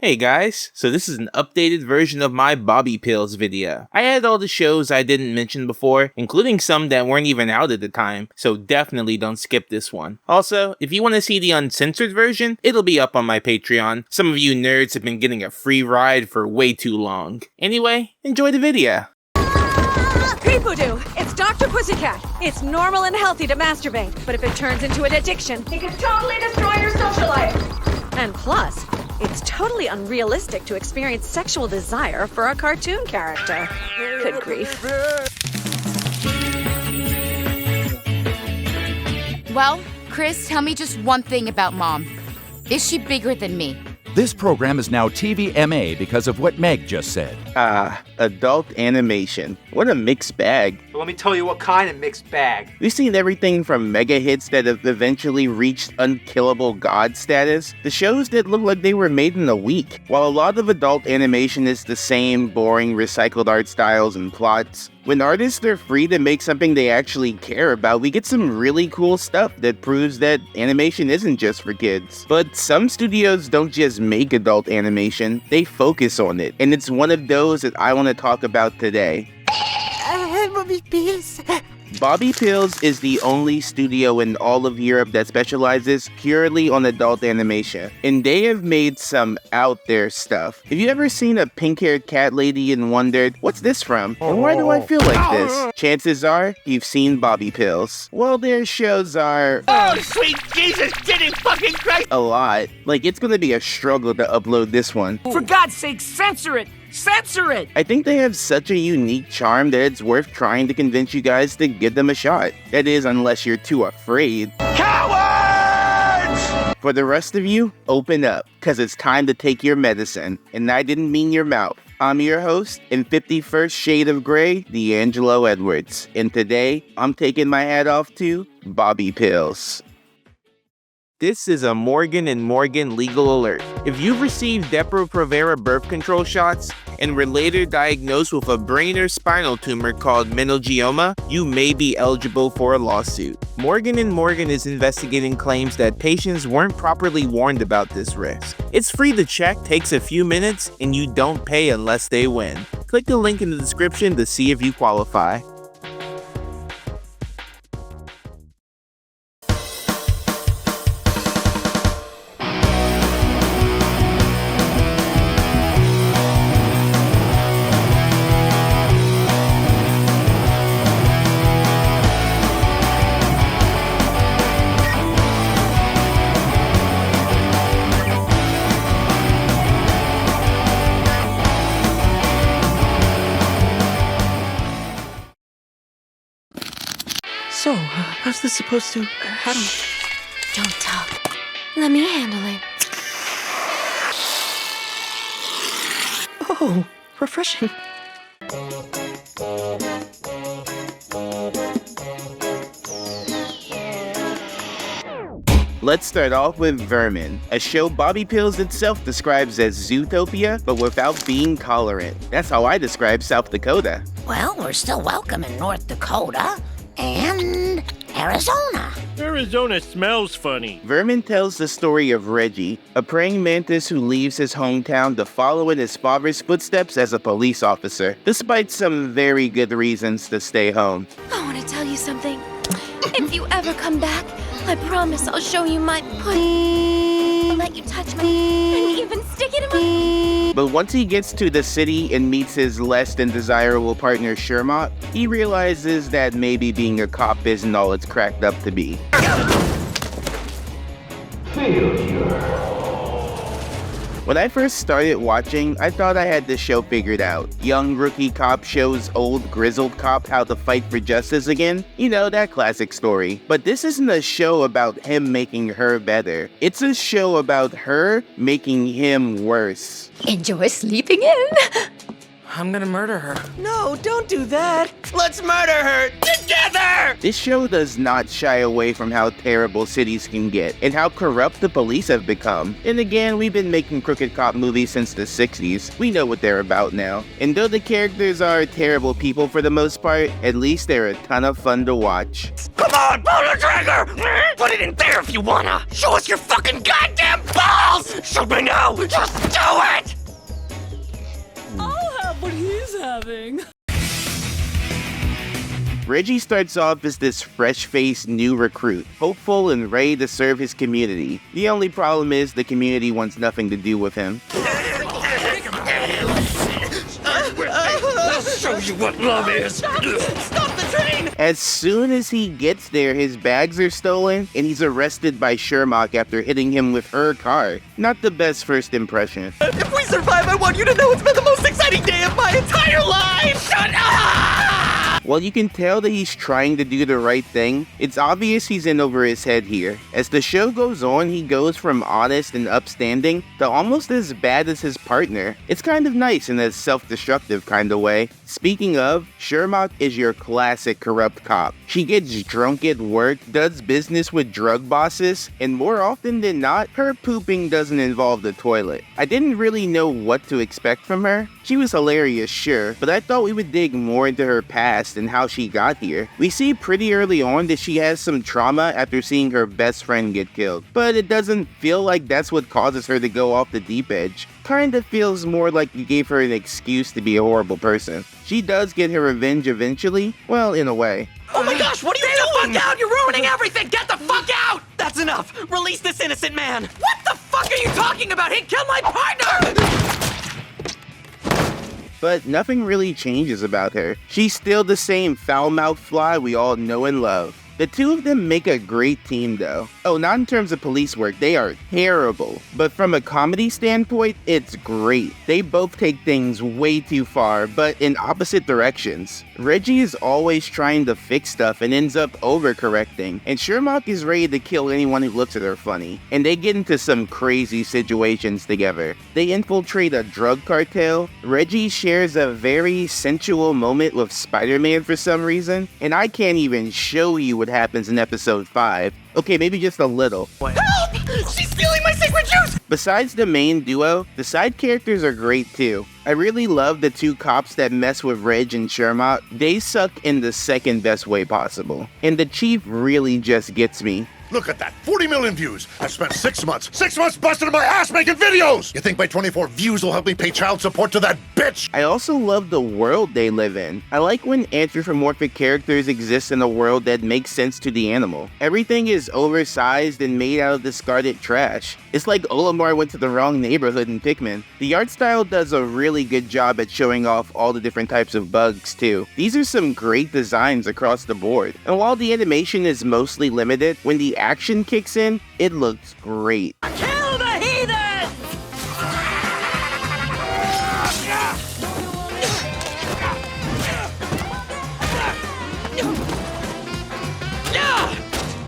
Hey guys, so this is an updated version of my Bobbypills video. I had all the shows I didn't mention before, including some that weren't even out at the time, so definitely don't skip this one. Also, if you want to see the uncensored version, it'll be up on my Patreon. Some of you nerds have been getting a free ride for way too long. Anyway, enjoy the video. Peepoodo, it's Dr. Pussycat. It's normal and healthy to masturbate, but if it turns into an addiction, it can totally destroy your social life. And plus, it's totally unrealistic to experience sexual desire for a cartoon character. Good grief. Well, Chris, tell me just one thing about Mom. Is she bigger than me? This program is now TVMA because of what Meg just said. Adult animation. What a mixed bag. But let me tell you what kind of mixed bag. We've seen everything from mega hits that have eventually reached unkillable god status, to shows that look like they were made in a week. While a lot of adult animation is the same boring recycled art styles and plots, when artists are free to make something they actually care about, we get some really cool stuff that proves that animation isn't just for kids. But some studios don't just make adult animation, they focus on it, and it's one of those that I want to talk about today. Bobbypills is the only studio in all of Europe that specializes purely on adult animation, and they have made some out there stuff. Have you ever seen a pink-haired cat lady and wondered, what's this from? And why do I feel like this? Chances are, you've seen Bobbypills. Well, their shows are... Oh, sweet Jesus, did it fucking Christ! A lot. Like, it's gonna be a struggle to upload this one. For God's sake, censor it! Censor it! I think they have such a unique charm that it's worth trying to convince you guys to give them a shot. That is, unless you're too afraid. Cowards! For the rest of you, open up, cause it's time to take your medicine. And I didn't mean your mouth. I'm your host, in 51st Shade of Grey, D'Angelo Edwards. And today, I'm taking my hat off to Bobbypills. This is a Morgan & Morgan legal alert. If you've received Depo-Provera birth control shots and were later diagnosed with a brain or spinal tumor called meningioma, you may be eligible for a lawsuit. Morgan & Morgan is investigating claims that patients weren't properly warned about this risk. It's free to check, takes a few minutes, and you don't pay unless they win. Click the link in the description to see if you qualify. So, how's this supposed to... how do... Don't talk. Let me handle it. Oh, refreshing. Let's start off with Vermin, a show Bobbypills itself describes as Zootopia, but without being tolerant. That's how I describe South Dakota. Well, we're still welcome in North Dakota and Arizona. Arizona smells funny. Vermin tells the story of Reggie, a praying mantis who leaves his hometown to follow in his father's footsteps as a police officer, despite some very good reasons to stay home. I want to tell you something. If you ever come back, I promise I'll show you my I'll let you touch my and even stick it in my... But once he gets to the city and meets his less than desirable partner Shermont, he realizes that maybe being a cop isn't all it's cracked up to be. When I first started watching, I thought I had this show figured out. Young rookie cop shows old grizzled cop how to fight for justice again. You know, that classic story. But this isn't a show about him making her better. It's a show about her making him worse. Enjoy sleeping in. I'm gonna murder her. No, don't do that. Let's murder her together! This show does not shy away from how terrible cities can get and how corrupt the police have become. And again, we've been making crooked cop movies since the 60s. We know what they're about now. And though the characters are terrible people for the most part, at least they're a ton of fun to watch. Come on, pull the trigger! Put it in there if you wanna! Show us your fucking goddamn balls! Shoot me now! Just do it! I'll have what he's having. Reggie starts off as this fresh-faced new recruit, hopeful and ready to serve his community. The only problem is the community wants nothing to do with him. I'll show you what love is! Stop the train! As soon as he gets there, his bags are stolen, and he's arrested by Sherlock after hitting him with her car. Not the best first impression. If we survive, I want you to know it's been the most exciting day of my entire life! Shut up! While you can tell that he's trying to do the right thing, it's obvious he's in over his head here. As the show goes on, he goes from honest and upstanding to almost as bad as his partner. It's kind of nice in a self-destructive kind of way. Speaking of, Sherlock is your classic corrupt cop. She gets drunk at work, does business with drug bosses, and more often than not, her pooping doesn't involve the toilet. I didn't really know what to expect from her. She was hilarious, sure, but I thought we would dig more into her past and how she got here. We see pretty early on that she has some trauma after seeing her best friend get killed, but it doesn't feel like that's what causes her to go off the deep edge. Kinda feels more like you gave her an excuse to be a horrible person. She does get her revenge eventually, well, in a way. Oh my gosh, what are you doing? Get the fuck out! You're ruining everything! Get the fuck out! That's enough! Release this innocent man! What the fuck are you talking about? He killed my partner! But nothing really changes about her. She's still the same foul-mouthed fly we all know and love. The two of them make a great team though. Oh, not in terms of police work, they are terrible. But from a comedy standpoint, it's great. They both take things way too far, but in opposite directions. Reggie is always trying to fix stuff and ends up overcorrecting, and Sherlock is ready to kill anyone who looks at her funny. And they get into some crazy situations together. They infiltrate a drug cartel. Reggie shares a very sensual moment with Spider-Man for some reason, and I can't even show you what happens in episode 5. Okay, maybe just a little. Help! She's stealing my secret juice! Besides the main duo, the side characters are great too. I really love the two cops that mess with Reg and Sherlock. They suck in the second best way possible. And the chief really just gets me. Look at that, 40 million views. I've spent 6 months busting my ass making videos. You think my 24 views will help me pay child support to that bitch? I also love the world they live in. I like when anthropomorphic characters exist in a world that makes sense to the animal. Everything is oversized and made out of discarded trash. It's like Olimar went to the wrong neighborhood in Pikmin. The art style does a really good job at showing off all the different types of bugs too. These are some great designs across the board. And while the animation is mostly limited, when the action kicks in, it looks great. Kill the heathen!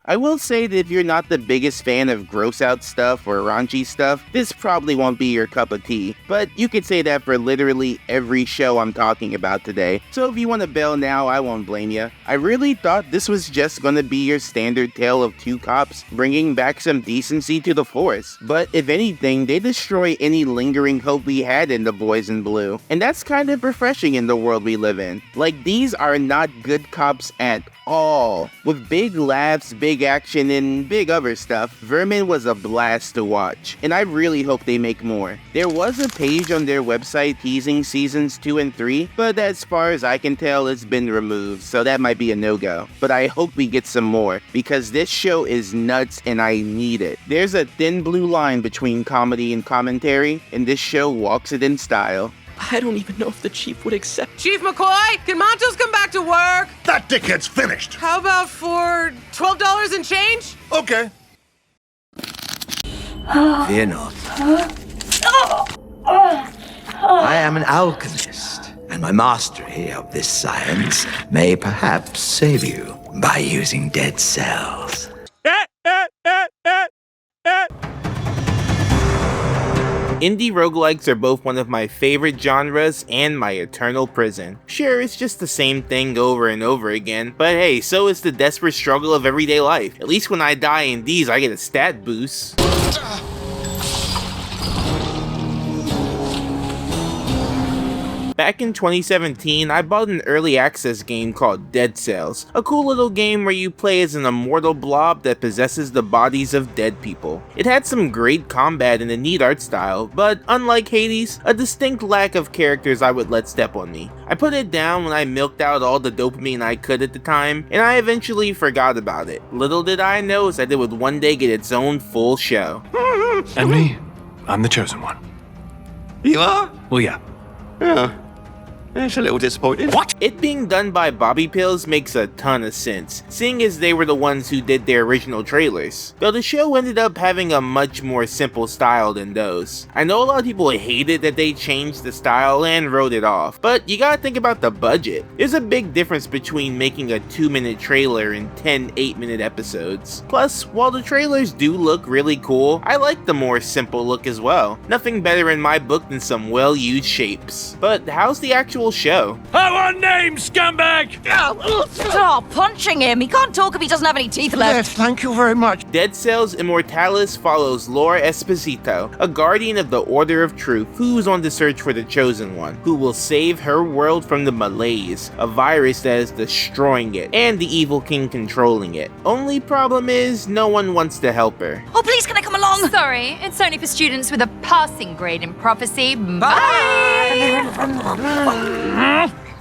I will say that if you're not the biggest fan of gross out stuff or raunchy stuff, this probably won't be your cup of tea. But you could say that for literally every show I'm talking about today. So if you want to bail now, I won't blame you. I really thought this was just gonna be your standard tale of two cops bringing back some decency to the force. But if anything, they destroy any lingering hope we had in the Boys in Blue. And that's kind of refreshing in the world we live in. Like, these are not good cops at all. With big laughs, big action, and big other stuff, Vermin was a blast to watch, and I really hope they make more. There was a page on their website teasing seasons 2 and 3, but as far as I can tell, it's been removed, so that might be a no-go. But I hope we get some more, because this show is nuts and I need it. There's a thin blue line between comedy and commentary, and this show walks it in style. I don't even know if the chief would accept. Chief McCoy, can Montos come back to work? That dickhead's finished. How about for $12 and change? Okay. Fear not. I am an alchemist, and my mastery of this science may perhaps save you by using dead cells. Indie roguelikes are both one of my favorite genres and my eternal prison. Sure, it's just the same thing over and over again, but hey, so is the desperate struggle of everyday life. At least when I die in these, I get a stat boost. Back in 2017, I bought an early access game called Dead Cells, a cool little game where you play as an immortal blob that possesses the bodies of dead people. It had some great combat and a neat art style, but unlike Hades, a distinct lack of characters I would let step on me. I put it down when I milked out all the dopamine I could at the time, and I eventually forgot about it. Little did I know that it would one day get its own full show. And me, I'm the chosen one. You are? Well, yeah. Yeah. It's a little disappointing. What? It being done by Bobbypills makes a ton of sense, seeing as they were the ones who did their original trailers, though the show ended up having a much more simple style than those. I know a lot of people hated that they changed the style and wrote it off, but you gotta think about the budget. There's a big difference between making a 2-minute trailer and 10 8-minute episodes. Plus, while the trailers do look really cool, I like the more simple look as well. Nothing better in my book than some well-used shapes. But how's the actual show? I want names, scumbag! Stop punching him! He can't talk if he doesn't have any teeth left. Yes, thank you very much. Dead Cells Immortalis follows Laura Esposito, a guardian of the Order of Truth who's on the search for the Chosen One, who will save her world from the malaise, a virus that is destroying it, and the evil king controlling it. Only problem is, no one wants to help her. Oh, please, can I come along? Sorry, it's only for students with a passing grade in prophecy. Bye!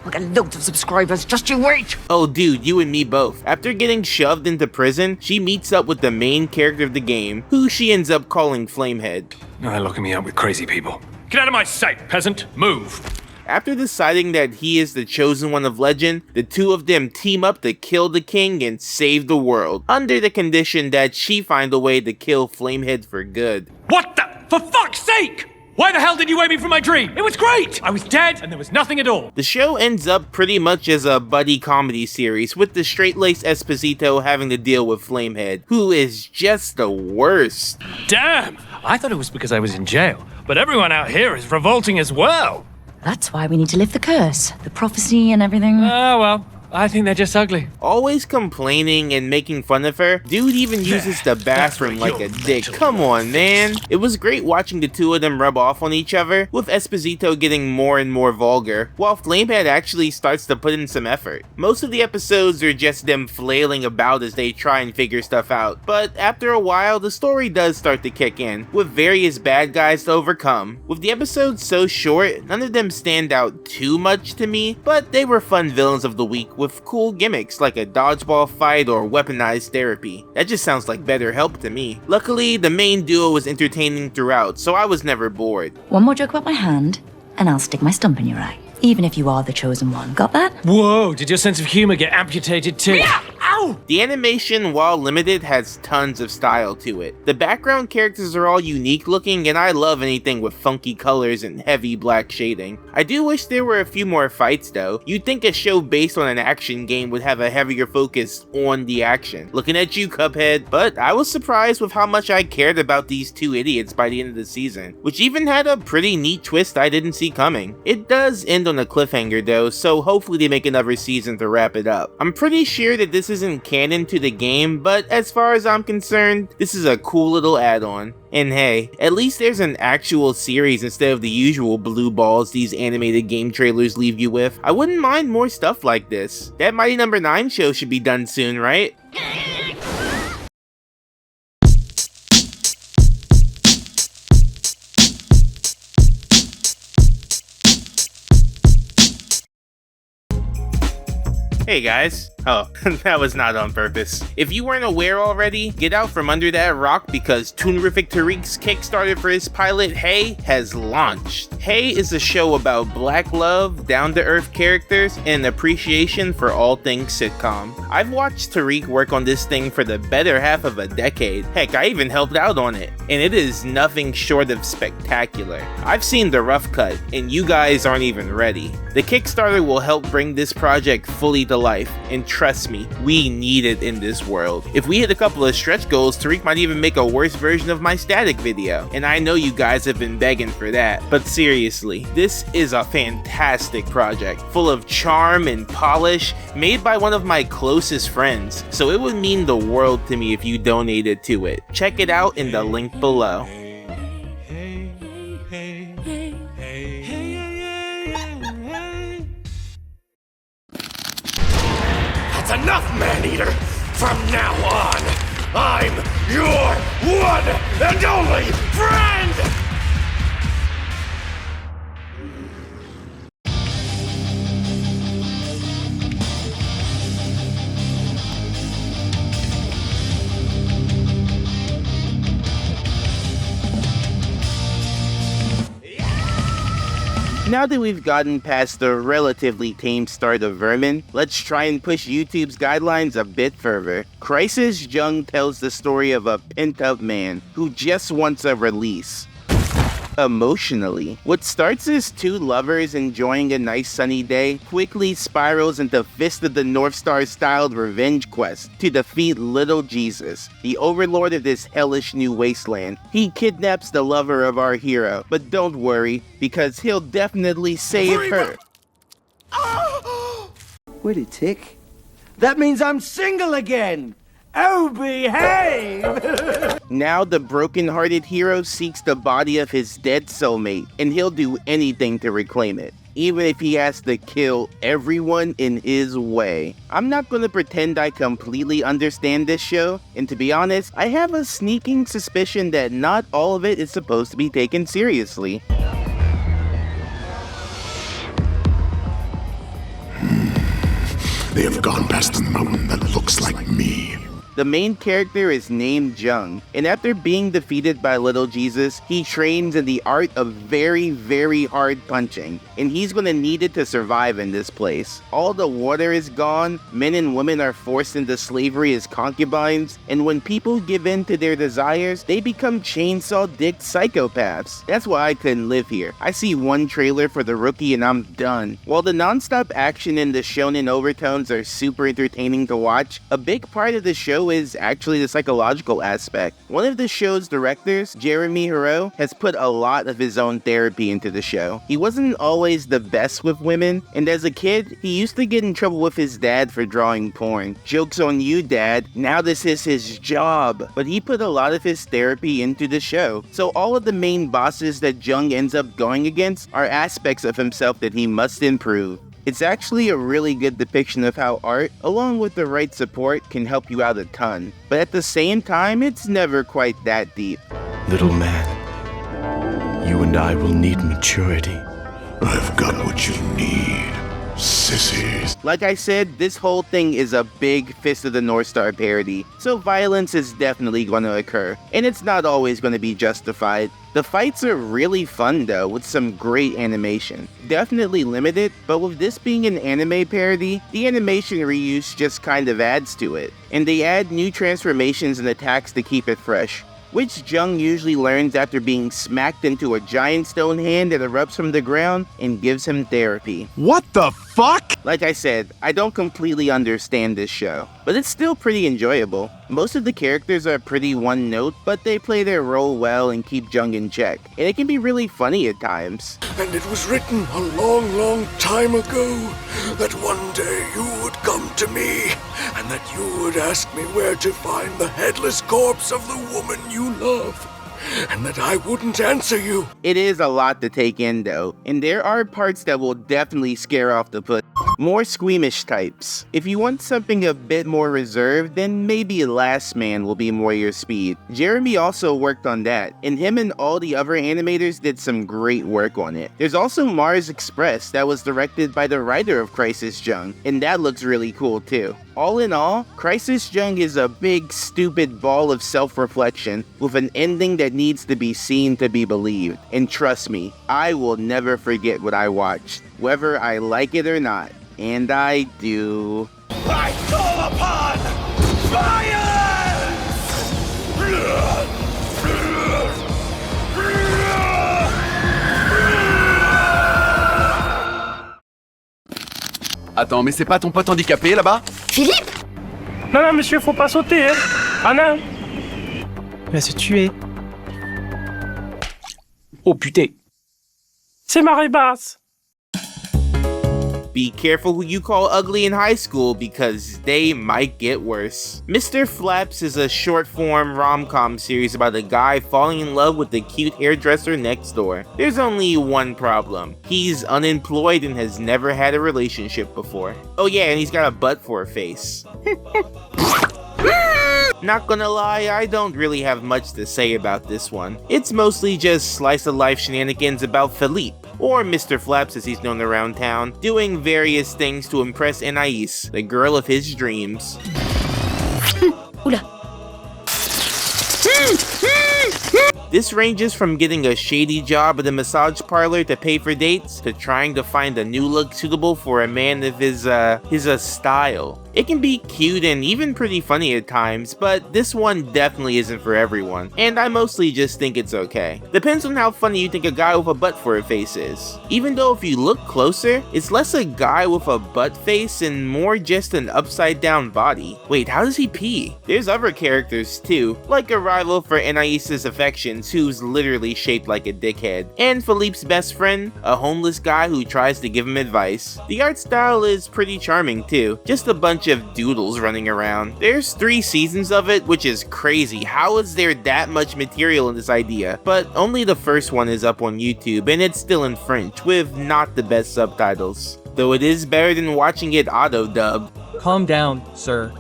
We'll get loads of subscribers, just you wait! Oh dude, you and me both. After getting shoved into prison, she meets up with the main character of the game, who she ends up calling Flamehead. No, they're locking me up with crazy people. Get out of my sight, peasant! Move! After deciding that he is the chosen one of legend, the two of them team up to kill the king and save the world, under the condition that she find a way to kill Flamehead for good. What the? For fuck's sake! Why the hell did you wake me from my dream? It was great! I was dead and there was nothing at all. The show ends up pretty much as a buddy comedy series, with the straight-laced Esposito having to deal with Flamehead, who is just the worst. Damn! I thought it was because I was in jail, but everyone out here is revolting as well. That's why we need to lift the curse, the prophecy and everything. Oh, well. I think they're just ugly. Always complaining and making fun of her, dude even uses the bathroom like a dick. Come on, man. It was great watching the two of them rub off on each other, with Esposito getting more and more vulgar, while Flamehead actually starts to put in some effort. Most of the episodes are just them flailing about as they try and figure stuff out, but after a while, the story does start to kick in, with various bad guys to overcome. With the episodes so short, none of them stand out too much to me, but they were fun villains of the week with cool gimmicks like a dodgeball fight or weaponized therapy. That just sounds like BetterHelp to me. Luckily, the main duo was entertaining throughout, so I was never bored. One more joke about my hand, and I'll stick my stump in your eye. Even if you are the chosen one. Got that? Whoa, did your sense of humor get amputated too? Yeah! Ow! The animation, while limited, has tons of style to it. The background characters are all unique looking, and I love anything with funky colors and heavy black shading. I do wish there were a few more fights though. You'd think a show based on an action game would have a heavier focus on the action. Looking at you, Cuphead. But I was surprised with how much I cared about these two idiots by the end of the season, which even had a pretty neat twist I didn't see coming. It does end on a cliffhanger though, so hopefully they make another season to wrap it up. I'm pretty sure that this isn't canon to the game, but as far as I'm concerned, this is a cool little add-on. And hey, at least there's an actual series instead of the usual blue balls these animated game trailers leave you with. I wouldn't mind more stuff like this. That Mighty No. 9 show should be done soon, right? Hey guys. Oh, that was not on purpose. If you weren't aware already, get out from under that rock because Toonerific Tariq's Kickstarter for his pilot, Hey, has launched. Hey is a show about black love, down-to-earth characters, and appreciation for all things sitcom. I've watched Tariq work on this thing for the better half of a decade. Heck, I even helped out on it, and it is nothing short of spectacular. I've seen the rough cut, and you guys aren't even ready. The Kickstarter will help bring this project fully to life, and trust me, we need it in this world. If we hit a couple of stretch goals, Tariq might even make a worse version of my static video. And I know you guys have been begging for that. But seriously, this is a fantastic project, full of charm and polish, made by one of my closest friends. So it would mean the world to me if you donated to it. Check it out in the link below. That's enough, man-eater! From now on, I'm your one and only friend! Now that we've gotten past the relatively tame start of Vermin, let's try and push YouTube's guidelines a bit further. Crisis Jung tells the story of a pent-up man who just wants a release. Emotionally. What starts as two lovers enjoying a nice sunny day quickly spirals into Fist of the North Star styled revenge quest to defeat Little Jesus, the overlord of this hellish new wasteland. He kidnaps the lover of our hero, but don't worry, because he'll definitely save her. Where'd it tick? That means I'm single again! Oh, behave! Now the broken-hearted hero seeks the body of his dead soulmate, and he'll do anything to reclaim it, even if he has to kill everyone in his way. I'm not gonna pretend I completely understand this show, and to be honest, I have a sneaking suspicion that not all of it is supposed to be taken seriously. They have gone past the mountain that looks like me. The main character is named Jung, and after being defeated by Little Jesus, he trains in the art of very, very hard punching, and he's gonna need it to survive in this place. All the water is gone, men and women are forced into slavery as concubines, and when people give in to their desires, they become chainsaw-dick psychopaths. That's why I couldn't live here. I see one trailer for the rookie and I'm done. While the non-stop action and the shonen overtones are super entertaining to watch, a big part of the show is actually the psychological aspect. One of the show's directors, Jeremy Hero, has put a lot of his own therapy into the show. He wasn't always the best with women, and as a kid, he used to get in trouble with his dad for drawing porn. Joke's on you, Dad. Now this is his job. But he put a lot of his therapy into the show, so all of the main bosses that Jung ends up going against are aspects of himself that he must improve. It's actually a really good depiction of how art, along with the right support, can help you out a ton. But at the same time, it's never quite that deep. Little man, you and I will need maturity. I've got what you need, sissies. Like I said, this whole thing is a big Fist of the North Star parody, so violence is definitely going to occur, and it's not always going to be justified. The fights are really fun though, with some great animation. Definitely limited, but with this being an anime parody, the animation reuse just kind of adds to it. And they add new transformations and attacks to keep it fresh, which Jung usually learns after being smacked into a giant stone hand that erupts from the ground and gives him therapy. What the fuck? Like I said, I don't completely understand this show, but it's still pretty enjoyable. Most of the characters are pretty one note, but they play their role well and keep Jung in check, and it can be really funny at times. And it was written a long, long time ago that one day you would come to me and that you would ask me where to find the headless corpse of the woman you love, and that I wouldn't answer you. It is a lot to take in though, and there are parts that will definitely scare off the pussy. More squeamish types. If you want something a bit more reserved, then maybe Last Man will be more your speed. Jeremy also worked on that, and him and all the other animators did some great work on it. There's also Mars Express that was directed by the writer of Crisis Jung, and that looks really cool too. All in all, Crisis Jung is a big, stupid ball of self-reflection with an ending that needs to be seen to be believed. And trust me, I will never forget what I watched, whether I like it or not. And I do. I call upon Attends, mais c'est pas ton pote handicapé là-bas? Philippe? Non, non, monsieur, faut pas sauter, hein. Ah non. Il va se tuer. Oh putain. C'est marée basse. Be careful who you call ugly in high school because they might get worse. Mr. Flaps is a short-form rom-com series about a guy falling in love with the cute hairdresser next door. There's only one problem. He's unemployed and has never had a relationship before. Oh yeah, and he's got a butt for a face. Not gonna lie, I don't really have much to say about this one. It's mostly just slice-of-life shenanigans about Philippe, or Mr. Flaps as he's known around town, doing various things to impress Anais, the girl of his dreams. This ranges from getting a shady job at a massage parlor to pay for dates, to trying to find a new look suitable for a man of his style. It can be cute and even pretty funny at times, but this one definitely isn't for everyone, and I mostly just think it's okay. Depends on how funny you think a guy with a butt for a face is. Even though if you look closer, it's less a guy with a butt face and more just an upside down body. Wait, how does he pee? There's other characters too, like a rival for Anais's affections who's literally shaped like a dickhead, and Philippe's best friend, a homeless guy who tries to give him advice. The art style is pretty charming too, just a bunch of doodles running around. There's 3 seasons of it, which is crazy. How is there that much material in this idea? But only the first one is up on YouTube, and it's still in French, with not the best subtitles. Though it is better than watching it auto-dubbed. Calm down, sir.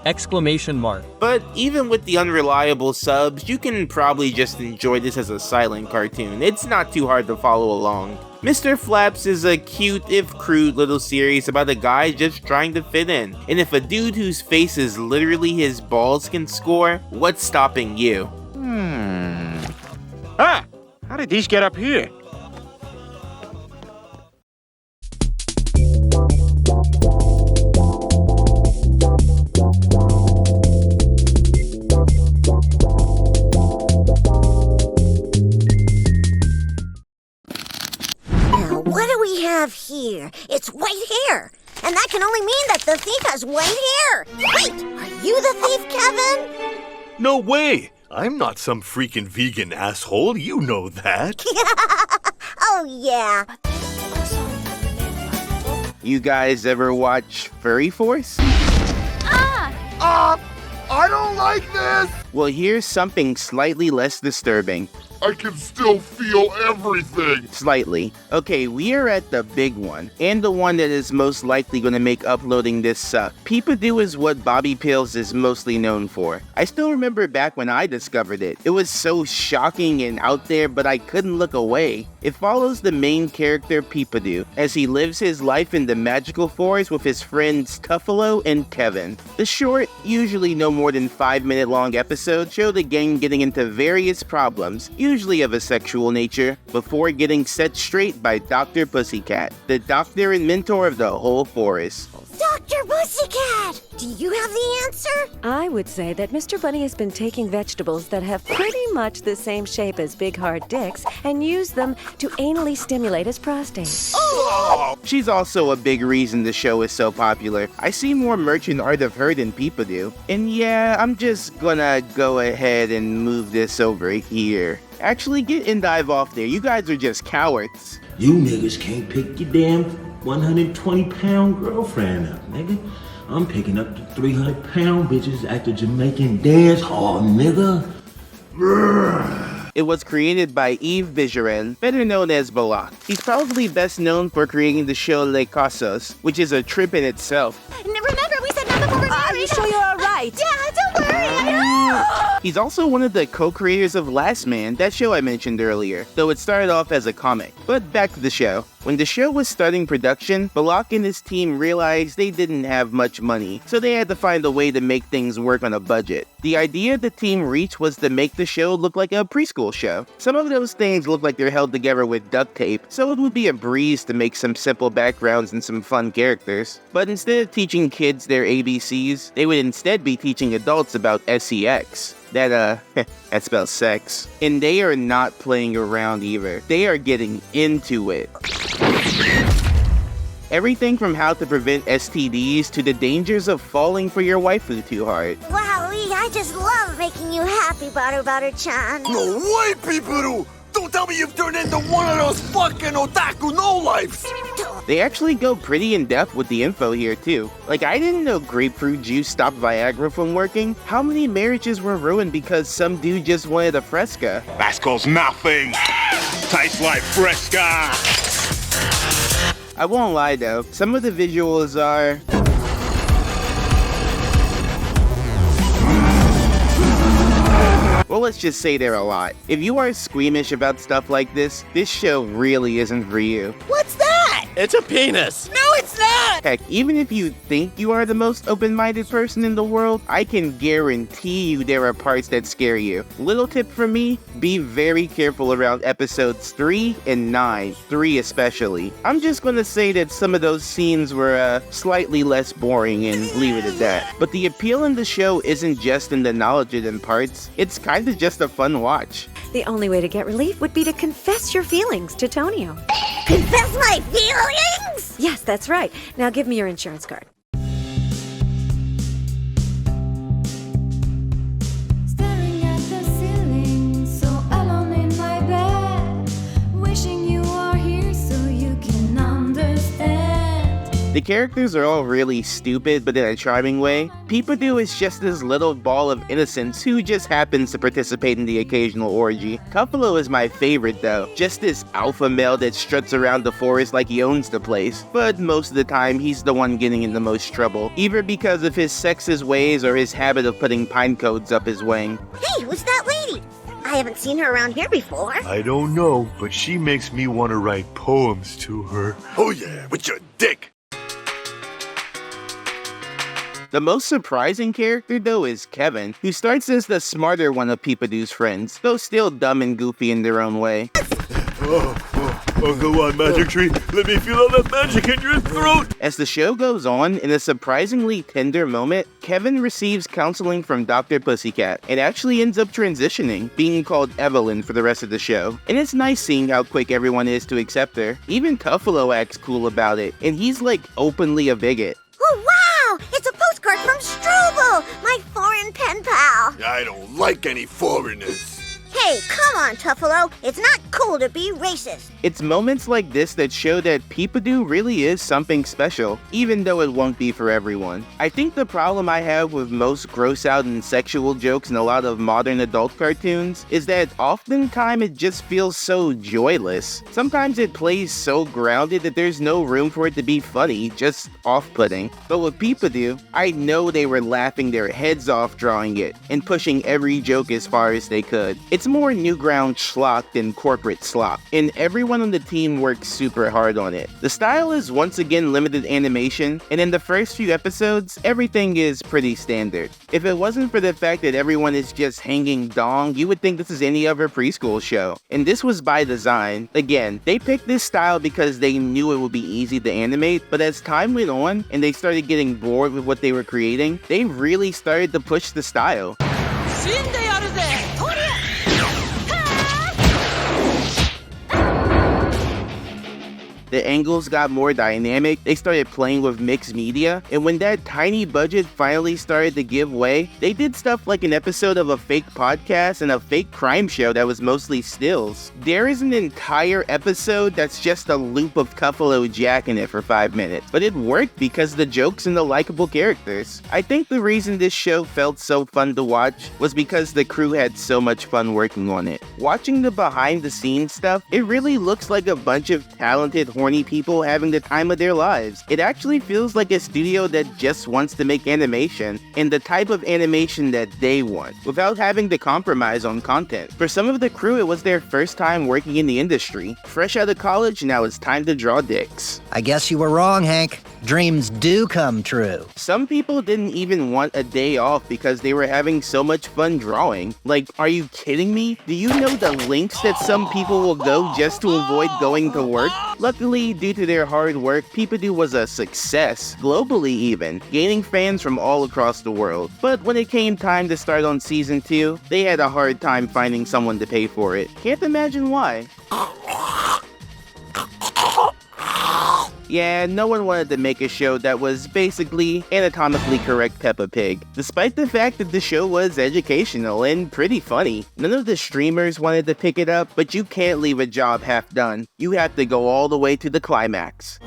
Exclamation mark. But even with the unreliable subs, you can probably just enjoy this as a silent cartoon. It's not too hard to follow along. Mr. Flaps is a cute, if crude, little series about a guy just trying to fit in. And if a dude whose face is literally his balls can score, what's stopping you? Ah! How did these get up here? What do we have here? It's white hair. And that can only mean that the thief has white hair. Wait, are you the thief, Kevin? No way. I'm not some freaking vegan asshole. You know that. Oh, yeah. You guys ever watch Furry Force? I don't like this! Well, here's something slightly less disturbing. I can still feel everything! Slightly. Okay, we are at the big one, and the one that is most likely going to make uploading this suck. Peepoodo is what Bobbypills is mostly known for. I still remember back when I discovered it. It was so shocking and out there, but I couldn't look away. It follows the main character Peepoodo, as he lives his life in the magical forest with his friends Tuffalo and Kevin. The short, usually no more than 5-minute long episodes show the gang getting into various problems, usually of a sexual nature, before getting set straight by Dr. Pussycat, the doctor and mentor of the whole forest. Dr. Pussycat! Do you have the answer? I would say that Mr. Bunny has been taking vegetables that have pretty much the same shape as big hard dicks and used them to anally stimulate his prostate. Oh! She's also a big reason the show is so popular. I see more merchant art of her than Peepoodo. And yeah, I'm just gonna go ahead and move this over here. Actually, get Endive off there. You guys are just cowards. You niggas can't pick your damn 120-pound girlfriend up, nigga. I'm picking up the 300-pound bitches at the Jamaican dance hall, nigga. It was created by Yves Vigeren, better known as Balak. He's probably best known for creating the show Les Casos, which is a trip in itself. Remember, we said nothing before we're married. Are you sure you're all right? Yeah, don't worry, I know. He's also one of the co-creators of Last Man, that show I mentioned earlier, though it started off as a comic. But back to the show. When the show was starting production, Balak and his team realized they didn't have much money, so they had to find a way to make things work on a budget. The idea the team reached was to make the show look like a preschool show. Some of those things look like they're held together with duct tape, so it would be a breeze to make some simple backgrounds and some fun characters. But instead of teaching kids their ABCs, they would instead be teaching adults about sex. That spells sex. And they are not playing around either. They are getting into it. Everything from how to prevent STDs to the dangers of falling for your waifu too hard. Wow, I just love making you happy, Butter-Chan. No way, Peepoodo! Don't tell me you've turned into one of those fucking otaku no-lifes! They actually go pretty in-depth with the info here too. Like, I didn't know grapefruit juice stopped Viagra from working. How many marriages were ruined because some dude just wanted a fresca? That's cause nothing tastes like fresca! I won't lie though, some of the visuals are... well, let's just say they're a lot. If you are squeamish about stuff like this show really isn't for you. What's that? It's a penis. No, it's not! Heck, even if you think you are the most open-minded person in the world, I can guarantee you there are parts that scare you. Little tip from me, be very careful around episodes 3 and 9, 3 especially. I'm just gonna say that some of those scenes were slightly less boring and leave it at that. But the appeal in the show isn't just in the knowledge it imparts, it's kinda just a fun watch. The only way to get relief would be to confess your feelings to Tonio. Confess my feelings? Yes, that's right. Now give me your insurance card. Staring at the ceiling, so alone in my bed, wishing you are here so you can understand. The characters are all really stupid, but in a charming way. Peepoodo is just this little ball of innocence who just happens to participate in the occasional orgy. Cuffalo is my favorite though, just this alpha male that struts around the forest like he owns the place. But most of the time, he's the one getting in the most trouble, either because of his sexist ways or his habit of putting pine cones up his wang. Hey, who's that lady? I haven't seen her around here before. I don't know, but she makes me want to write poems to her. Oh yeah, with your dick! The most surprising character, though, is Kevin, who starts as the smarter one of Peepadoo's friends, though still dumb and goofy in their own way. Go on, Magic Tree. Let me feel all that magic in your throat. As the show goes on, in a surprisingly tender moment, Kevin receives counseling from Dr. Pussycat and actually ends up transitioning, being called Evelyn for the rest of the show. And it's nice seeing how quick everyone is to accept her. Even Cuffalo acts cool about it, and he's like openly a bigot. Oh, wow! It's a postcard from Strobel, my foreign pen pal. I don't like any foreigners. Hey, come on, Tuffalo. It's not cool to be racist. It's moments like this that show that Peepoodo really is something special, even though it won't be for everyone. I think the problem I have with most gross out and sexual jokes in a lot of modern adult cartoons is that oftentimes it just feels so joyless. Sometimes it plays so grounded that there's no room for it to be funny, just off-putting. But with Peepoodo, I know they were laughing their heads off drawing it, and pushing every joke as far as they could. It's more Newground schlock than corporate slop, and everyone on the team works super hard on it. The style is once again limited animation, and in the first few episodes, everything is pretty standard. If it wasn't for the fact that everyone is just hanging dong, you would think this is any other preschool show. And this was by design. Again, they picked this style because they knew it would be easy to animate, but as time went on and they started getting bored with what they were creating, they really started to push the style. The angles got more dynamic, they started playing with mixed media, and when that tiny budget finally started to give way, they did stuff like an episode of a fake podcast and a fake crime show that was mostly stills. There is an entire episode that's just a loop of Cuffalo jacking it for 5 minutes, but it worked because of the jokes and the likable characters. I think the reason this show felt so fun to watch was because the crew had so much fun working on it. Watching the behind the scenes stuff, it really looks like a bunch of talented horny people having the time of their lives. It actually feels like a studio that just wants to make animation, and the type of animation that they want, without having to compromise on content. For some of the crew, it was their first time working in the industry. Fresh out of college, now it's time to draw dicks. I guess you were wrong, Hank. dreams do come true. Some people didn't even want a day off because they were having so much fun drawing. Like, are you kidding me? Do you know the lengths that some people will go just to avoid going to work? Luckily, due to their hard work, Peepoodo was a success, globally even, gaining fans from all across the world. But when it came time to start on season 2, they had a hard time finding someone to pay for it. Can't imagine why. Yeah, no one wanted to make a show that was basically anatomically correct Peppa Pig, despite the fact that the show was educational and pretty funny. None of the streamers wanted to pick it up, but you can't leave a job half done. You have to go all the way to the climax.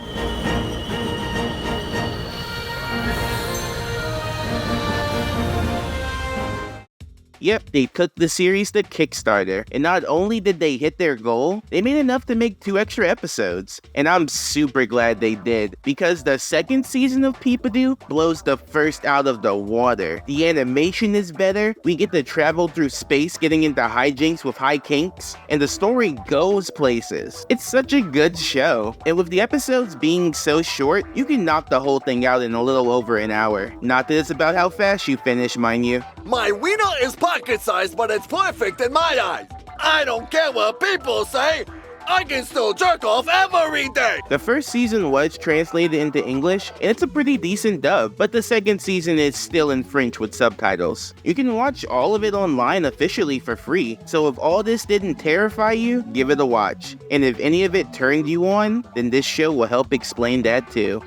Yep, they took the series to Kickstarter, and not only did they hit their goal, they made enough to make 2 extra episodes. And I'm super glad they did, because the second season of Peepoodo blows the first out of the water. The animation is better, we get to travel through space getting into hijinks with high kinks, and the story goes places. It's such a good show, and with the episodes being so short, you can knock the whole thing out in a little over an hour. Not that it's about how fast you finish, mind you. My wiener is pocket-sized, but it's perfect in my eyes. I don't care what people say. I can still jerk off every day. The first season was translated into English, and it's a pretty decent dub, but the second season is still in French with subtitles. You can watch all of it online officially for free, so if all this didn't terrify you, give it a watch. And if any of it turned you on, then this show will help explain that too.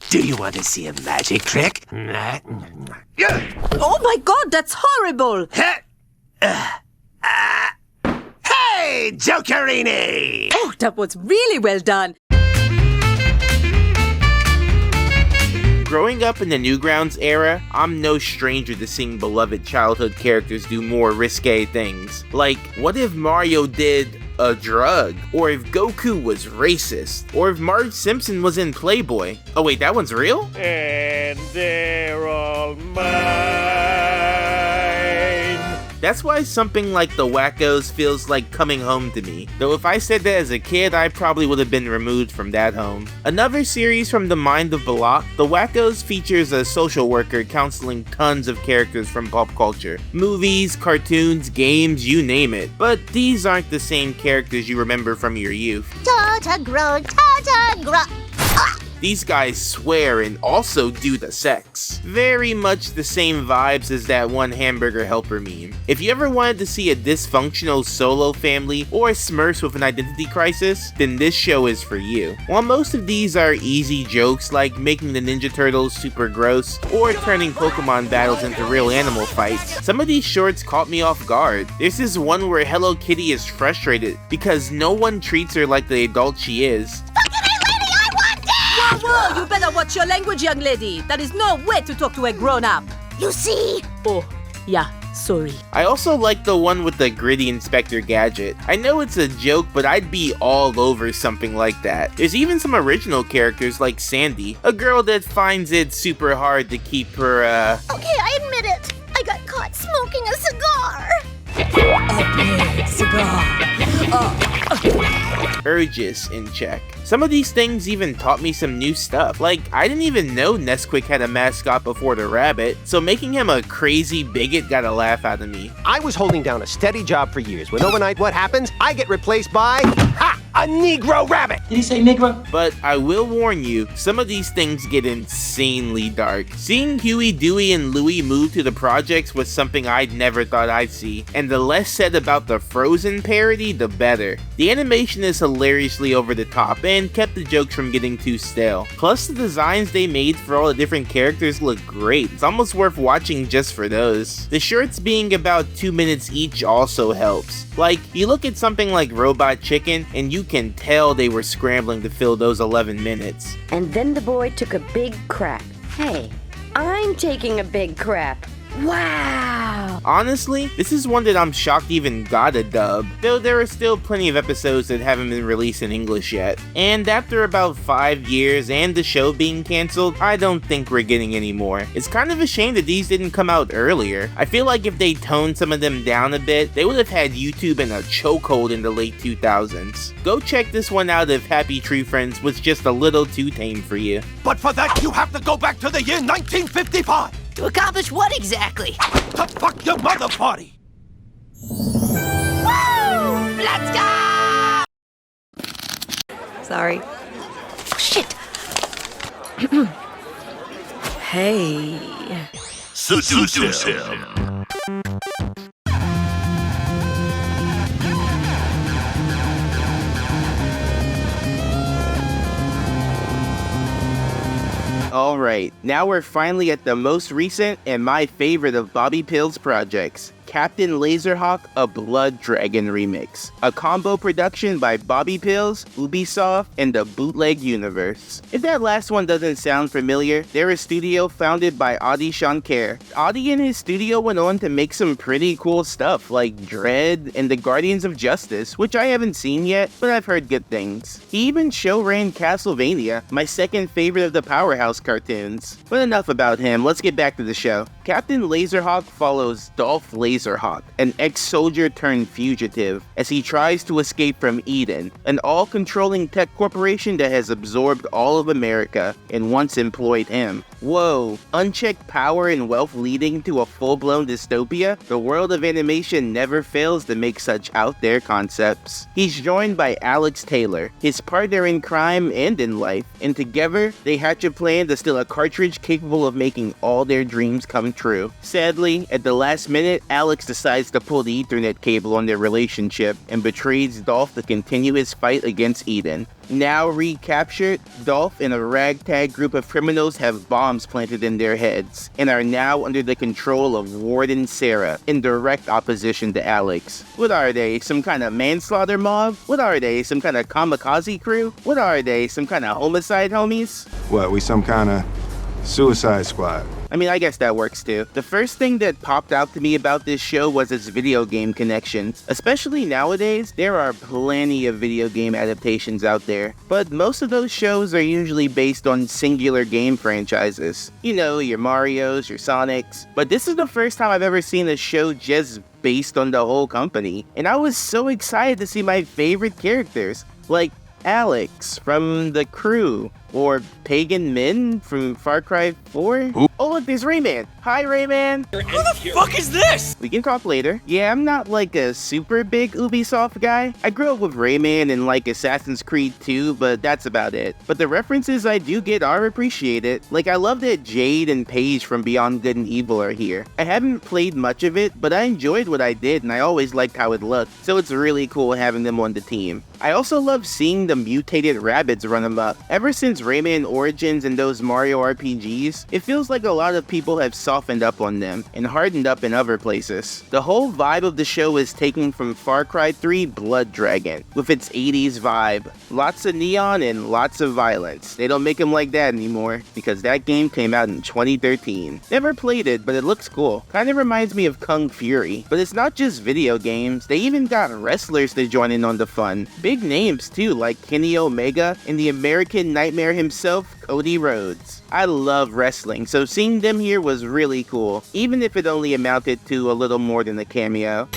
Do you want to see a magic trick? Oh my god, that's horrible! Hey, Jokerini! Oh, that was really well done. Growing up in the Newgrounds era, I'm no stranger to seeing beloved childhood characters do more risque things. Like, what if Mario did a drug? Or if Goku was racist? Or if Marge Simpson was in Playboy? Oh wait, that one's real? And they're all mine. That's why something like the Wackos feels like coming home to me. Though if I said that as a kid, I probably would have been removed from that home. Another series from the mind of Balak, the Wackos features a social worker counseling tons of characters from pop culture. Movies, cartoons, games, you name it. But these aren't the same characters you remember from your youth. Ta-ta-gro, ta-ta-gro. These guys swear and also do the sex. Very much the same vibes as that one hamburger helper meme. If you ever wanted to see a dysfunctional solo family or Smurfs with an identity crisis, then this show is for you. While most of these are easy jokes like making the Ninja Turtles super gross or turning Pokemon battles into real animal fights, some of these shorts caught me off guard. There's this one where Hello Kitty is frustrated because no one treats her like the adult she is. Whoa, you better watch your language, young lady. That is no way to talk to a grown-up. You see? Oh, yeah, sorry. I also like the one with the gritty Inspector Gadget. I know it's a joke, but I'd be all over something like that. There's even some original characters like Sandy, a girl that finds it super hard to keep her, Okay, I admit it. I got caught smoking a cigar. urges in check. Some of these things even taught me some new stuff, like I didn't even know Nesquik had a mascot before the rabbit, so making him a crazy bigot got a laugh out of me. I was holding down a steady job for years. When overnight what happens? I get replaced by, a Negro rabbit! Did he say Negro? But I will warn you, some of these things get insanely dark. Seeing Huey, Dewey, and Louie move to the projects was something I'd never thought I'd see, and the less said about the Frozen parody, the better. The animation is hilariously over the top and kept the jokes from getting too stale. Plus the designs they made for all the different characters look great. It's almost worth watching just for those. The shorts being about 2 minutes each also helps. Like, you look at something like Robot Chicken and you can tell they were scrambling to fill those 11 minutes. And then the boy took a big crap. Hey, I'm taking a big crap. Wow! Honestly, this is one that I'm shocked even got a dub, though there are still plenty of episodes that haven't been released in English yet. And after about 5 years and the show being cancelled, I don't think we're getting any more. It's kind of a shame that these didn't come out earlier. I feel like if they toned some of them down a bit, they would have had YouTube in a chokehold in the late 2000s. Go check this one out if Happy Tree Friends was just a little too tame for you. But for that, you have to go back to the year 1955! To accomplish what exactly? To fuck your mother party! Woo! Let's go! Sorry. Oh, shit! Hey. Seduce him. Alright, now we're finally at the most recent and my favorite of Bobbypills projects, Captain Laserhawk, a Blood Dragon remix. A combo production by Bobbypills, Ubisoft, and the Bootleg Universe. If that last one doesn't sound familiar, they're a studio founded by Adi Shankar. Adi and his studio went on to make some pretty cool stuff like Dread and the Guardians of Justice, which I haven't seen yet, but I've heard good things. He even show-ran Castlevania, my second favorite of the Powerhouse cartoons. But enough about him, let's get back to the show. Captain Laserhawk follows Dolph Laserhawk, an ex-soldier turned fugitive, as he tries to escape from Eden, an all-controlling tech corporation that has absorbed all of America and once employed him. Whoa, unchecked power and wealth leading to a full-blown dystopia? The world of animation never fails to make such out-there concepts. He's joined by Alex Taylor, his partner in crime and in life, and together they hatch a plan to steal a cartridge capable of making all their dreams come true. Sadly, at the last minute, Alex decides to pull the Ethernet cable on their relationship and betrays Dolph to continue his fight against Eden. Now recaptured, Dolph and a ragtag group of criminals have bombs planted in their heads, and are now under the control of Warden Sarah, in direct opposition to Alex. What are they, some kind of manslaughter mob? What are they, some kind of kamikaze crew? What are they, some kind of homicide homies? What, we some kind of Suicide Squad? I mean, I guess that works too. The first thing that popped out to me about this show was its video game connections. Especially nowadays, there are plenty of video game adaptations out there, but most of those shows are usually based on singular game franchises. You know, your Marios, your Sonics. But this is the first time I've ever seen a show just based on the whole company, and I was so excited to see my favorite characters, like Alex from The Crew, or Pagan Min from Far Cry 4? Ooh. Oh look, there's Rayman! Hi Rayman! Who the fuck is this? We can talk later. Yeah, I'm not like a super big Ubisoft guy. I grew up with Rayman and like Assassin's Creed 2, but that's about it. But the references I do get are appreciated. Like, I love that Jade and Paige from Beyond Good and Evil are here. I haven't played much of it, but I enjoyed what I did and I always liked how it looked, so it's really cool having them on the team. I also love seeing the mutated rabbits run amok. Ever since Rayman Origins and those Mario RPGs, it feels like a lot of people have softened up on them and hardened up in other places. The whole vibe of the show is taken from Far Cry 3 Blood Dragon, with its 80s vibe. Lots of neon and lots of violence. They don't make them like that anymore, because that game came out in 2013. Never played it, but it looks cool. Kinda reminds me of Kung Fury. But it's not just video games, they even got wrestlers to join in on the fun. Big names too, like Kenny Omega and the American Nightmare himself, Cody Rhodes. I love wrestling, so seeing them here was really cool, even if it only amounted to a little more than a cameo.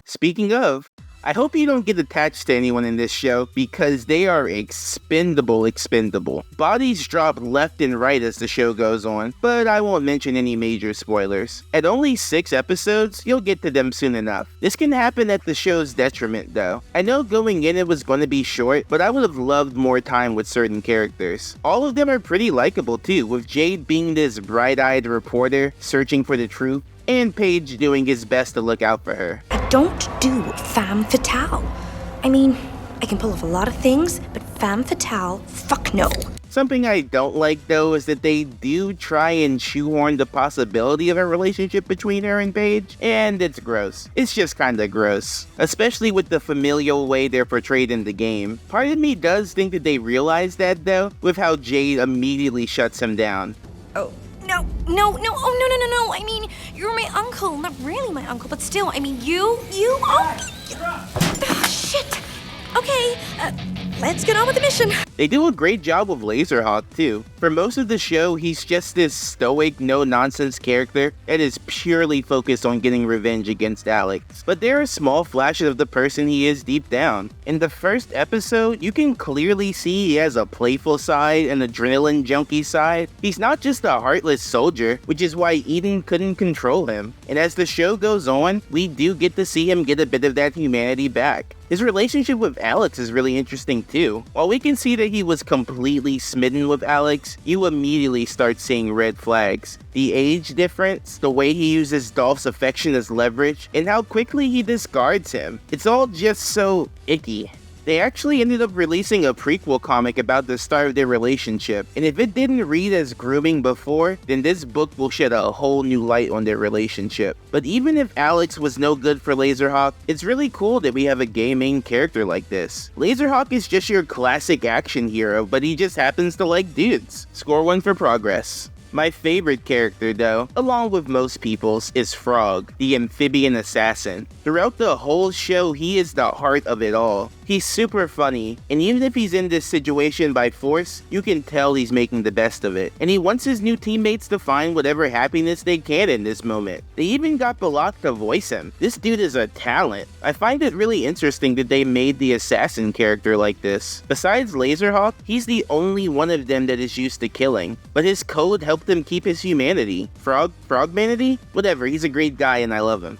Speaking of, I hope you don't get attached to anyone in this show, because they are expendable. Bodies drop left and right as the show goes on, but I won't mention any major spoilers. At only 6 episodes, you'll get to them soon enough. This can happen at the show's detriment though. I know going in it was going to be short, but I would have loved more time with certain characters. All of them are pretty likable too, with Jade being this bright-eyed reporter searching for the truth, and Paige doing his best to look out for her. Don't do femme fatale. I mean, I can pull off a lot of things, but femme fatale, fuck no. Something I don't like, though, is that they do try and shoehorn the possibility of a relationship between her and Paige, and it's gross. It's just kinda gross. Especially with the familial way they're portrayed in the game. Part of me does think that they realize that, though, with how Jade immediately shuts him down. Oh, no, oh, no. I mean, you're my uncle. Not really my uncle, but still, I mean, you, shit. Okay, let's get on with the mission. They do a great job with Laserhawk, too. For most of the show, he's just this stoic, no-nonsense character that is purely focused on getting revenge against Alex. But there are small flashes of the person he is deep down. In the first episode, you can clearly see he has a playful side and adrenaline junkie side. He's not just a heartless soldier, which is why Eden couldn't control him. And as the show goes on, we do get to see him get a bit of that humanity back. His relationship with Alex is really interesting too. While we can see that he was completely smitten with Alex, you immediately start seeing red flags. The age difference, the way he uses Dolph's affection as leverage, and how quickly he discards him. It's all just so icky. They actually ended up releasing a prequel comic about the start of their relationship, and if it didn't read as grooming before, then this book will shed a whole new light on their relationship. But even if Alex was no good for Laserhawk, it's really cool that we have a gay main character like this. Laserhawk is just your classic action hero, but he just happens to like dudes. Score 1 for progress. My favorite character, though, along with most people's, is Frog, the amphibian assassin. Throughout the whole show, he is the heart of it all. He's super funny, and even if he's in this situation by force, you can tell he's making the best of it. And he wants his new teammates to find whatever happiness they can in this moment. They even got Balak to voice him. This dude is a talent. I find it really interesting that they made the assassin character like this. Besides Laserhawk, he's the only one of them that is used to killing, but his code helped him keep his humanity. Frogmanity? Whatever, he's a great guy and I love him.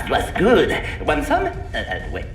Was good. Want some? Wait.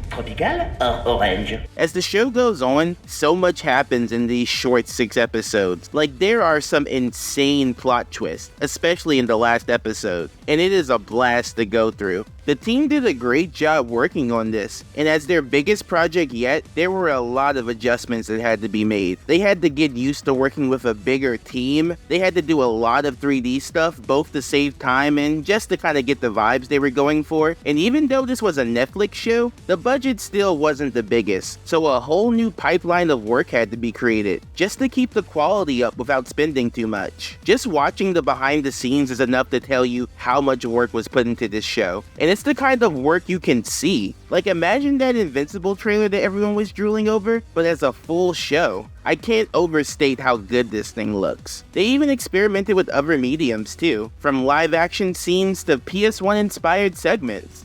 Tropical or orange? As the show goes on, so much happens in these short 6 episodes. Like, there are some insane plot twists, especially in the last episode, and it is a blast to go through. The team did a great job working on this, and as their biggest project yet, there were a lot of adjustments that had to be made. They had to get used to working with a bigger team, they had to do a lot of 3D stuff, both to save time and just to kind of get the vibes they were going for. And even though this was a Netflix show, the budget still wasn't the biggest, so a whole new pipeline of work had to be created, just to keep the quality up without spending too much. Just watching the behind the scenes is enough to tell you how much work was put into this show, and it's the kind of work you can see. Like, imagine that Invincible trailer that everyone was drooling over, but as a full show. I can't overstate how good this thing looks. They even experimented with other mediums too, from live action scenes to PS1 inspired segments.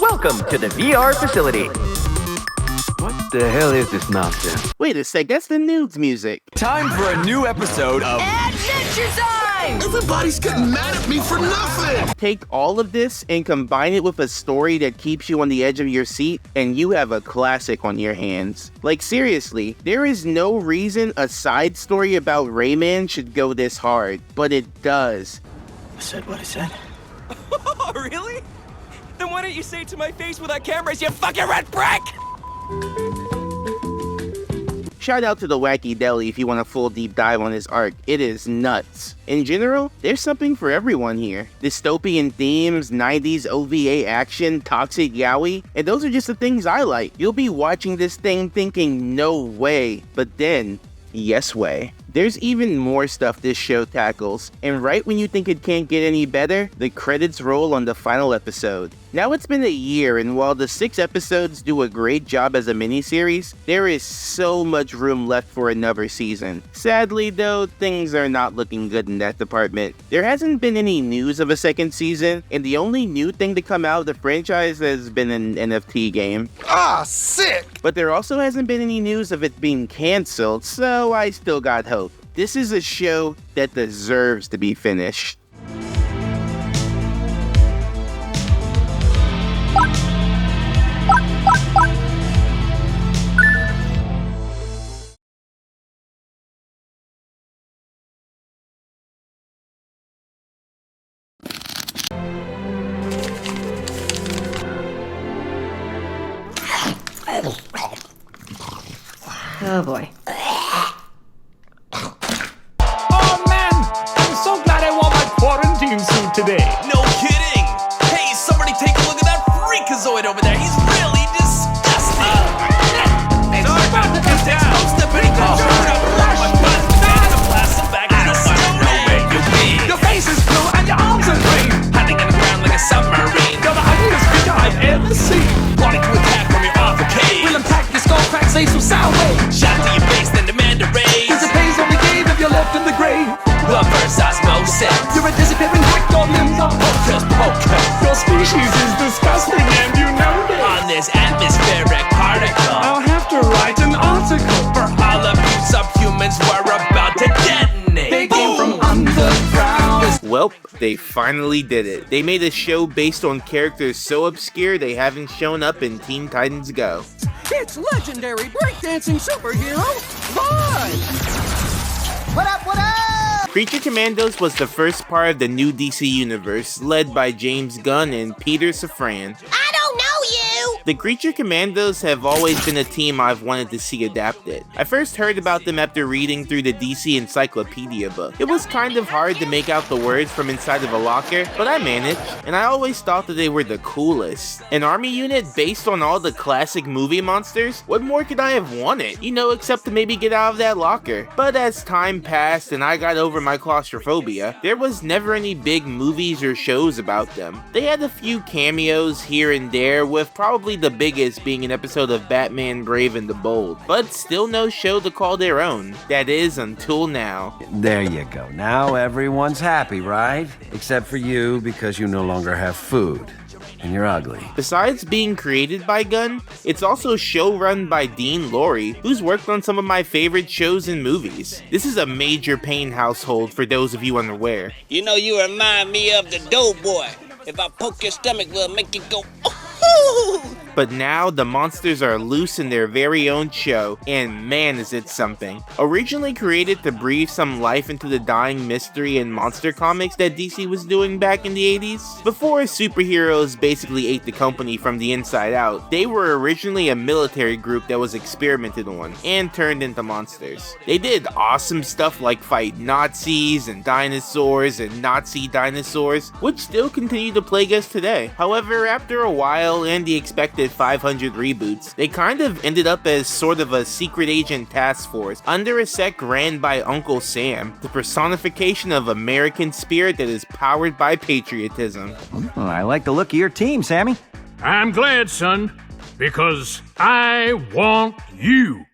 Welcome to the VR facility. What the hell is this nonsense? Wait a sec, that's the nudes music. Time for a new episode of Adventure Time! Everybody's getting mad at me for nothing! Take all of this and combine it with a story that keeps you on the edge of your seat, and you have a classic on your hands. Like, seriously, there is no reason a side story about Rayman should go this hard, but it does. I said what I said. Really? Then why don't you say it to my face without cameras, you fucking red brick? Shout out to the Wacky Deli if you want a full deep dive on this arc. It is nuts. In general, there's something for everyone here. Dystopian themes, 90s OVA action, toxic yaoi, and those are just the things I like. You'll be watching this thing thinking, no way, but then, yes way. There's even more stuff this show tackles, and right when you think it can't get any better, the credits roll on the final episode. Now it's been a year, and while the 6 episodes do a great job as a miniseries, there is so much room left for another season. Sadly though, things are not looking good in that department. There hasn't been any news of a second season, and the only new thing to come out of the franchise has been an NFT game. Ah, sick! But there also hasn't been any news of it being cancelled, so I still got hope. This is a show that deserves to be finished. Oh boy. Oh man, I'm so glad I wore my quarantine suit today. No kidding! Hey, somebody take a look at that freakazoid over there. He's really disgusting. Your face is blue and your arms are green. Hiding in the ground like a submarine. You're the ugliest creature I've ever seen. Wanting to attack from your off cave. We'll unpack your skull crack, say some sound wave. Shot to your face, then demand a raise. Cause the pain's only gave if you're left in the grave. The first osmosis. You're a disappearing hack, your limbs are Hocus pocus. Your species is disgusting and you know it. On this atmospheric particle, I'll have to write an article. for all of you subhumans we're about to detonate. They came from underground. Well, they finally did it. They made a show based on characters so obscure they haven't shown up in Teen Titans Go. It's legendary breakdancing superhero, Live! What up, what up? Creature Commandos was the first part of the new DC universe, led by James Gunn and Peter Safran. I don't know you! The Creature Commandos have always been a team I've wanted to see adapted. I first heard about them after reading through the DC Encyclopedia book. It was kind of hard to make out the words from inside of a locker, but I managed, and I always thought that they were the coolest. An army unit based on all the classic movie monsters? What more could I have wanted? You know, except to maybe get out of that locker. But as time passed and I got over my claustrophobia, there was never any big movies or shows about them. They had a few cameos here and there, with probably the biggest being an episode of Batman Brave and the Bold, but still no show to call their own. That is, until now. There you go. Now everyone's happy, right? Except for you, because you no longer have food. And you're ugly. Besides being created by Gunn, it's also showrun by Dean Lorey, who's worked on some of my favorite shows and movies. This is a major pain household for those of you unaware. You know, you remind me of the Doughboy. If I poke your stomach, will make you go, oh! But now the monsters are loose in their very own show, and man is it something. Originally created to breathe some life into the dying mystery and monster comics that DC was doing back in the 80s, before superheroes basically ate the company from the inside out, they were originally a military group that was experimented on, and turned into monsters. They did awesome stuff like fight Nazis and dinosaurs and Nazi dinosaurs, which still continue to plague us today. However, after a while and the expected 500 reboots, they kind of ended up as sort of a secret agent task force under a sect ran by Uncle Sam, the personification of American spirit that is powered by patriotism. I like the look of your team, Sammy. I'm glad, son, because I want you.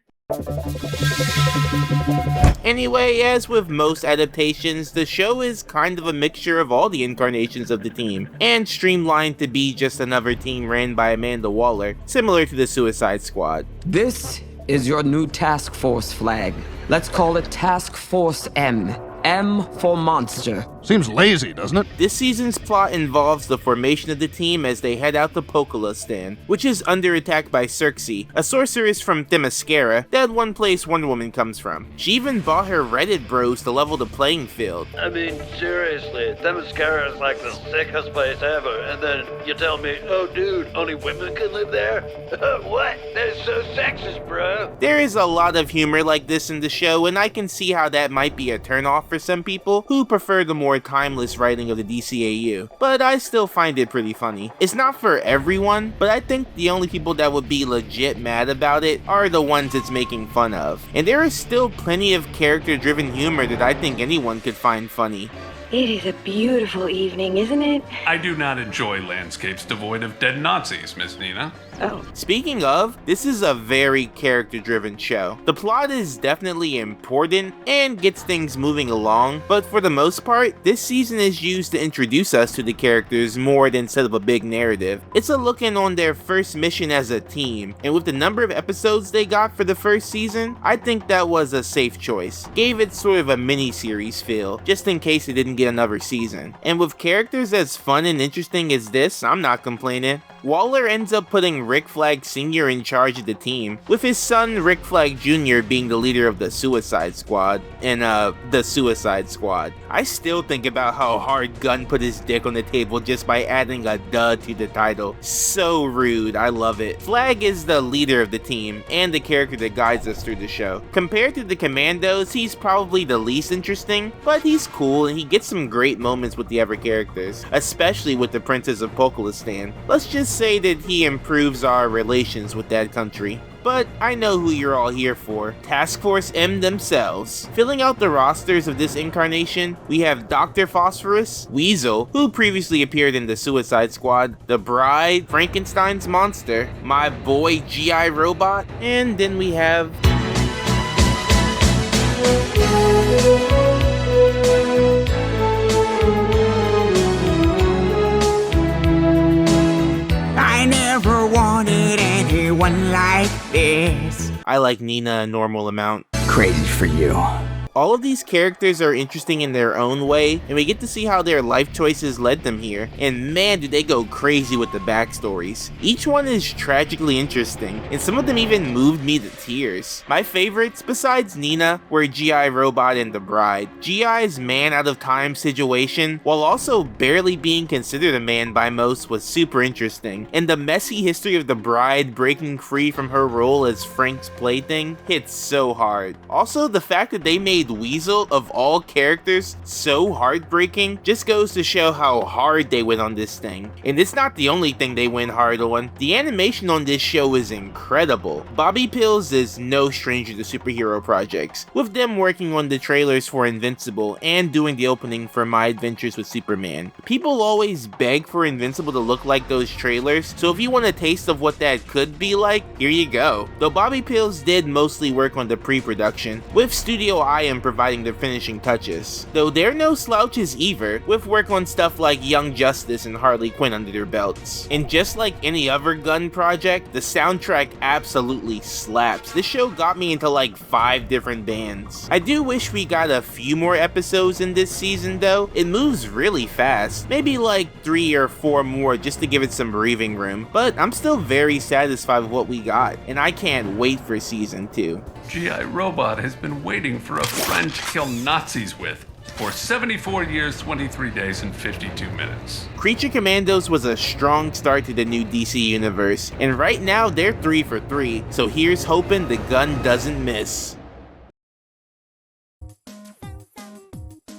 Anyway, as with most adaptations, the show is kind of a mixture of all the incarnations of the team, and streamlined to be just another team ran by Amanda Waller, similar to the Suicide Squad. This is your new task force flag. Let's call it Task Force M. M for monster. Seems lazy, doesn't it? This season's plot involves the formation of the team as they head out to Pokolistan, which is under attack by Circe, a sorceress from Themyscira, that one place Wonder Woman comes from. She even bought her Reddit bros to level the playing field. I mean, seriously, Themyscira is like the sickest place ever, and then you tell me, oh dude, only women can live there? What? They're so sexist, bro. There is a lot of humor like this in the show, and I can see how that might be a turnoff for some people who prefer the more timeless writing of the DCAU, but I still find it pretty funny. It's not for everyone, but I think the only people that would be legit mad about it are the ones it's making fun of. And there is still plenty of character-driven humor that I think anyone could find funny. It is a beautiful evening, isn't it? I do not enjoy landscapes devoid of dead Nazis, Miss Nina. Oh. Speaking of, this is a very character-driven show. The plot is definitely important and gets things moving along, but for the most part, this season is used to introduce us to the characters more than set up a big narrative. It's a look in on their first mission as a team, and with the number of episodes they got for the first season, I think that was a safe choice. Gave it sort of a mini-series feel, just in case it didn't get another season. And with characters as fun and interesting as this, I'm not complaining. Waller ends up putting Rick Flag Sr. in charge of the team, with his son Rick Flag Jr. being the leader of the Suicide Squad, the Suicide Squad. I still think about how hard Gunn put his dick on the table just by adding a "duh" to the title. So rude, I love it. Flag is the leader of the team, and the character that guides us through the show. Compared to the Commandos, he's probably the least interesting, but he's cool and he gets some great moments with the other characters, especially with the Princess of Pokelistan. Let's just say that he improves our relations with that country. But I know who you're all here for, Task Force M themselves. Filling out the rosters of this incarnation, we have Dr. Phosphorus, Weasel, who previously appeared in the Suicide Squad, the Bride, Frankenstein's monster, my boy G.I. Robot, and then we have... I never wanted anyone like this. I like Nina a normal amount. Crazy for you. All of these characters are interesting in their own way, and we get to see how their life choices led them here, and man do they go crazy with the backstories. Each one is tragically interesting, and some of them even moved me to tears. My favorites, besides Nina, were G.I. Robot and the Bride. G.I.'s man-out-of-time situation, while also barely being considered a man by most, was super interesting, and the messy history of the Bride breaking free from her role as Frank's plaything hits so hard. Also, the fact that they made Weasel, of all characters, so heartbreaking just goes to show how hard they went on this thing. And it's not the only thing they went hard on. The animation on this show is incredible. Bobbypills is no stranger to superhero projects, with them working on the trailers for Invincible and doing the opening for My Adventures with Superman. People always beg for Invincible to look like those trailers, so if you want a taste of what that could be like, here you go. Though Bobbypills did mostly work on the pre-production, with Studio I providing the finishing touches. Though they're no slouches either, with work on stuff like Young Justice and Harley Quinn under their belts. And just like any other Gunn project, the soundtrack absolutely slaps. This show got me into like 5 different bands. I do wish we got a few more episodes in this season though. It moves really fast. Maybe like 3 or 4 more just to give it some breathing room. But I'm still very satisfied with what we got, and I can't wait for season 2. G.I. Robot has been waiting for a friend to kill Nazis with for 74 years, 23 days, and 52 minutes. Creature Commandos was a strong start to the new DC universe, and right now they're 3 for 3, so here's hoping the gun doesn't miss.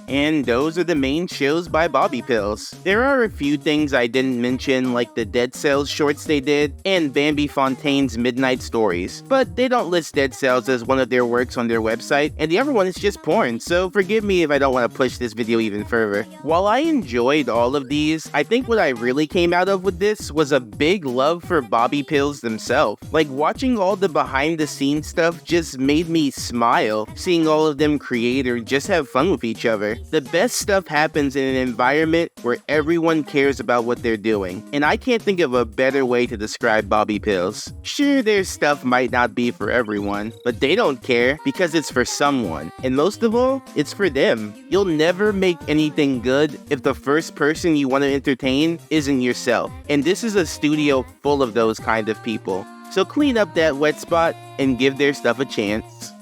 And those are the main shows by Bobbypills. There are a few things I didn't mention, like the Dead Cells shorts they did, and Bambi Fontaine's Midnight Stories, but they don't list Dead Cells as one of their works on their website, and the other one is just porn, so forgive me if I don't want to push this video even further. While I enjoyed all of these, I think what I really came out of with this was a big love for Bobbypills themselves. Like, watching all the behind the scenes stuff just made me smile, seeing all of them create or just have fun with each other. The best stuff happens in an environment where everyone cares about what they're doing, and I can't think of a better way to describe Bobbypills. Sure, their stuff might not be for everyone, but they don't care because it's for someone, and most of all, it's for them. You'll never make anything good if the first person you want to entertain isn't yourself, and this is a studio full of those kind of people. So clean up that wet spot and give their stuff a chance.